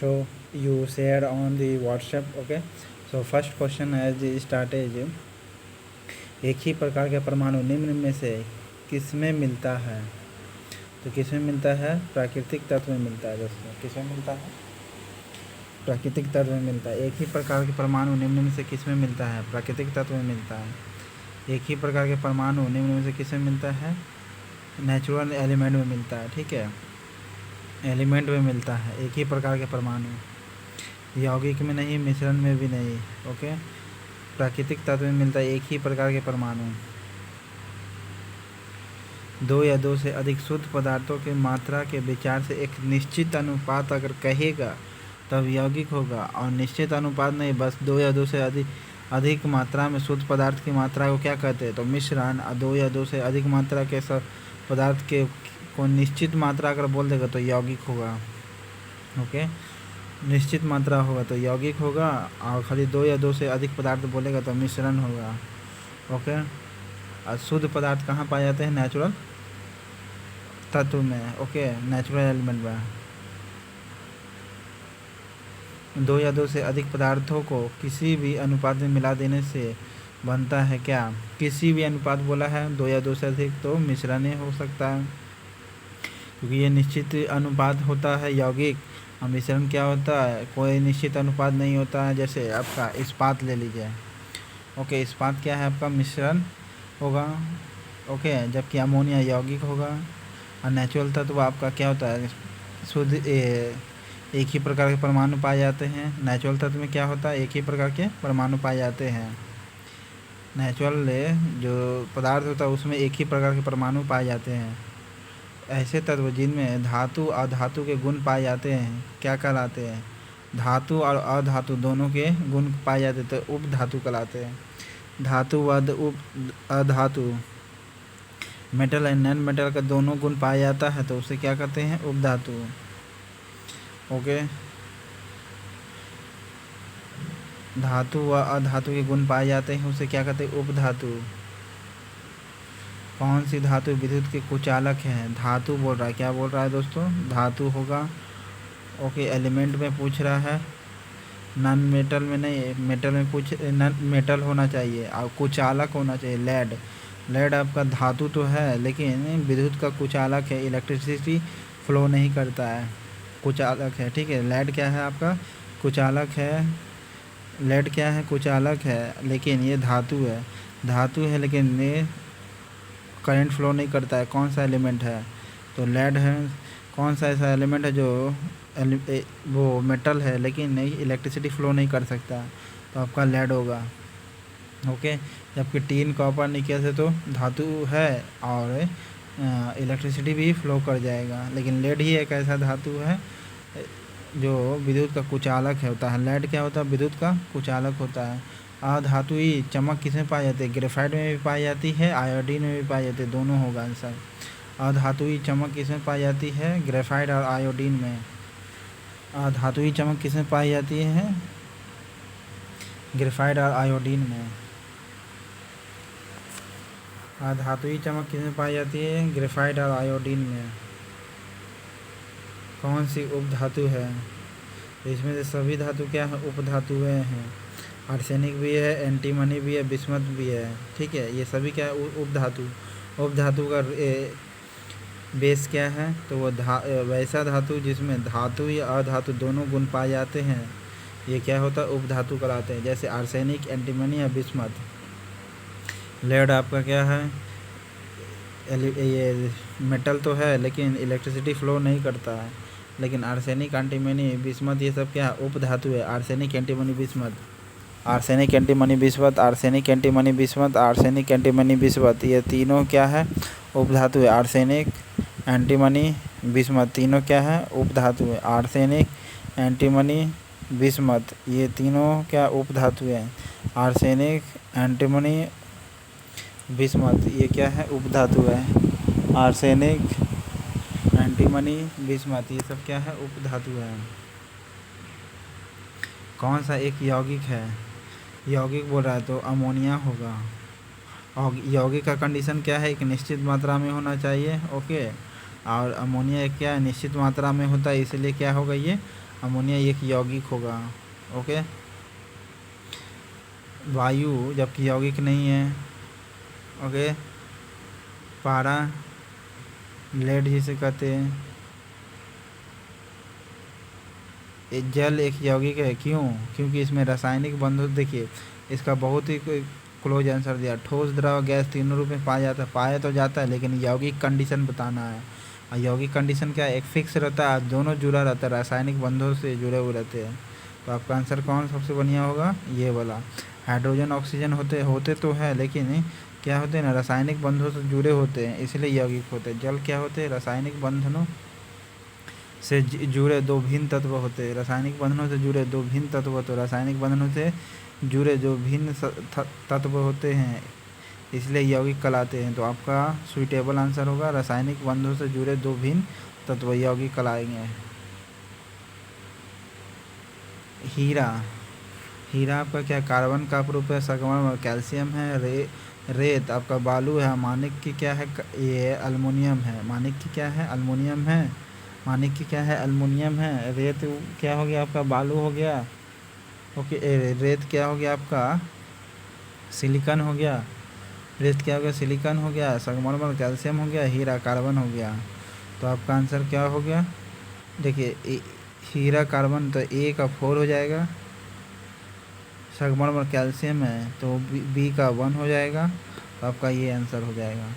show you share on the WhatsApp. Okay, so first question as the start is, एक ही प्रकार के परमाणु निम्न में से किसमें मिलता है? तो किसमें मिलता है? प्राकृतिक तत्व में मिलता है दोस्तों। किसमें मिलता है? प्राकृतिक तत्व में मिलता है। एक ही प्रकार के परमाणु निम्न में से किसमें मिलता है? प्राकृतिक तत्व में मिलता है। एक ही प्रकार के परमाणु निम्न में से किसमें मिलता है? नेचुरल एलिमेंट में मिलता है। ठीक है, एलिमेंट में मिलता है एक ही प्रकार के परमाणु, यौगिक में नहीं, मिश्रण में भी नहीं। ओके, प्राकृतिक तत्व में मिलता है एक ही प्रकार के परमाणु। दो या दो से अधिक शुद्ध पदार्थों की मात्रा के विचार से एक निश्चित अनुपात अगर कहेगा तब यौगिक होगा, और निश्चित अनुपात नहीं, बस दो या दो से अधिक मात्रा में शुद्ध पदार्थ की मात्रा को क्या कहते हैं? तो मिश्रण। दो या दो से अधिक मात्रा के पदार्थ के को निश्चित मात्रा अगर बोल देगा तो यौगिक होगा। ओके, निश्चित मात्रा होगा तो यौगिक होगा, और खाली दो या दो से अधिक पदार्थ बोलेगा तो मिश्रण होगा। ओके, और शुद्ध पदार्थ कहाँ पाए जाते हैं? नेचुरल तत्व में। ओके, नेचुरल एलिमेंट में। दो या दो से अधिक पदार्थों को किसी भी अनुपात में मिला देने से बनता है क्या? किसी भी अनुपात बोला है, दो या दो से अधिक, तो मिश्रण हो सकता है, क्योंकि ये निश्चित अनुपात होता है यौगिक। और मिश्रण क्या होता है? कोई निश्चित अनुपात नहीं होता है। जैसे आपका इस्पात ले लीजिए। ओके, इस्पात क्या है? आपका मिश्रण होगा। ओके, जबकि अमोनिया यौगिक होगा। और नेचुरल तत्व आपका क्या होता है? शुद्ध एक ही प्रकार के परमाणु पाए जाते हैं। नेचुरल तत्व में क्या होता है? एक ही प्रकार के परमाणु पाए जाते हैं। नेचुरल जो पदार्थ होता है उसमें एक ही प्रकार के परमाणु पाए जाते हैं। ऐसे तत्व जिनमें धातु और अधातु के गुण पाए जाते हैं क्या कहलाते हैं? धातु और अधातु दोनों के गुण पाए जाते हैं तो उपधातु कहलाते हैं। धातु व अधातु, मेटल एंड नॉन मेटल का दोनों गुण पाया जाता है तो उसे क्या कहते हैं? उपधातु। ओके, धातु व अधातु के गुण पाए जाते हैं उसे क्या कहते हैं? उपधातु। कौन सी धातु विद्युत के कुचालक है? धातु बोल रहा है। क्या बोल रहा है दोस्तों? धातु होगा। ओके, एलिमेंट में पूछ रहा है, नॉन मेटल में नहीं, मेटल में नॉन मेटल होना चाहिए और कुचालक होना चाहिए। लेड आपका धातु तो है लेकिन विद्युत का कुचालक है, इलेक्ट्रिसिटी फ्लो नहीं करता है, कुचालक है। ठीक है, लेड क्या है? आपका कुचालक है। लेड क्या है? कुचालक है, लेकिन ये धातु है। धातु है लेकिन ये करंट फ्लो नहीं करता है। कौन सा एलिमेंट है? तो लेड है। कौन सा ऐसा एलिमेंट है जो वो मेटल है लेकिन नहीं इलेक्ट्रिसिटी फ्लो नहीं कर सकता? तो आपका लेड होगा। ओके, जबकि टीन, कॉपर, निकल से तो धातु है और इलेक्ट्रिसिटी भी फ्लो कर जाएगा, लेकिन लेड ही एक ऐसा धातु है जो विद्युत का कुचालक होता है। लेड क्या होता है? विद्युत का कुचालक होता है। अधातुई चमक किसमें पाई जाती है? ग्रेफाइट में भी पाई जाती है, आयोडीन में भी पाई जाती है, दोनों होगा आंसर। अधातुई चमक किसमें पाई जाती है? ग्रेफाइट और आयोडीन में। अधातुई चमक किसमें पाई जाती है? ग्रेफाइट और आयोडीन में। अधातुई चमक किसमें पाई जाती है? ग्रेफाइट और आयोडीन में। कौन सी उपधातु है? इसमें से सभी धातु क्या है? उपधातुएं हैं। आर्सेनिक भी है, एंटीमनी भी है, बिस्मथ भी है। ठीक है, ये सभी क्या है? उपधातु। उपधातु का बेस क्या है? तो वो वैसा धातु जिसमें धातु या अधातु दोनों गुण पाए जाते हैं, ये क्या होता है? उपधातु कहलाते हैं। जैसे आर्सेनिक, एंटीमनी या बिस्मथ। लेड आपका क्या है? ये मेटल तो है लेकिन इलेक्ट्रिसिटी फ्लो नहीं करता है, लेकिन आर्सेनिक, एंटीमनी, बिस्मथ ये सब क्या है? उपधातु है। Arsenic, antimony, bismuth. Arsenic, antimony, bismuth, arsenic, antimony, bismuth, arsenic, antimony, bismuth, ये तीनों क्या है? उपधातु है। आर्सेनिक, एंटीमनी, बिस्मथ तीनों क्या है? उपधातु है। आर्सेनिक, एंटीमनी, बिस्मथ ये तीनों क्या? उपधातु है। आर्सेनिक, एंटीमनी, बिस्मथ ये क्या है? उपधातु है। आर्सेनिक, एंटीमनी, बिस्मथ ये सब क्या है? उपधातु है। कौन सा एक यौगिक है? यौगिक बोल रहा है तो अमोनिया होगा। और यौगिक का कंडीशन क्या है? एक निश्चित मात्रा में होना चाहिए। ओके, और अमोनिया क्या है? निश्चित मात्रा में होता है, इसलिए क्या होगा? ये अमोनिया एक यौगिक होगा। ओके, वायु जबकि यौगिक नहीं है। ओके, पारा, लेड जिसे कहते हैं, ये जल एक यौगिक है। क्यों? क्योंकि इसमें रासायनिक बंधु, देखिए इसका बहुत ही क्लोज आंसर दिया। ठोस, द्रव, गैस तीनों रूप में पाया जाता है, पाया तो जाता है, लेकिन यौगिक कंडीशन बताना है। और यौगिक कंडीशन क्या है? एक फिक्स रहता है, दोनों जुड़ा रहता है, रासायनिक बंधों से जुड़े हुए रहते हैं। तो आपका आंसर कौन सबसे बढ़िया होगा? ये वाला। हाइड्रोजन ऑक्सीजन होते होते तो है, लेकिन क्या होते हैं ना, रासायनिक बंधों से जुड़े होते हैं, इसलिए यौगिक होते हैं। जल क्या होते हैं? रासायनिक बंधनों से जुड़े दो भिन्न तत्व होते हैं। रासायनिक बंधनों से जुड़े दो भिन्न तत्व, तो रासायनिक बंधनों से जुड़े जो भिन्न तत्व होते हैं, इसलिए यौगिक कहलाते हैं। तो आपका सुइटेबल आंसर होगा रासायनिक बंधनों से जुड़े दो भिन्न तत्व यौगिक कहलाएंगे। हीरा, हीरा आपका क्या कार्बन का अपरूप है, संगमरमर कैल्शियम है, रेत आपका बालू है, मानिक की क्या है? ये अल्मुनियम है। मानिक की क्या है? अल्मुनियम है। मानिक की क्या है? अल्मुनियम है। रेत क्या हो गया आपका? बालू हो गया। ओके, रेत क्या हो गया आपका? सिलिकॉन हो गया। रेत क्या हो गया? सिलिकॉन हो गया। संगमरमर कैल्शियम हो गया। हीरा कार्बन हो गया। तो आपका आंसर क्या हो गया? देखिए हीरा कार्बन तो ए का 4 हो जाएगा, संगमरमर कैल्शियम है तो बी का 1 हो जाएगा। तो आपका ये आंसर हो जाएगा।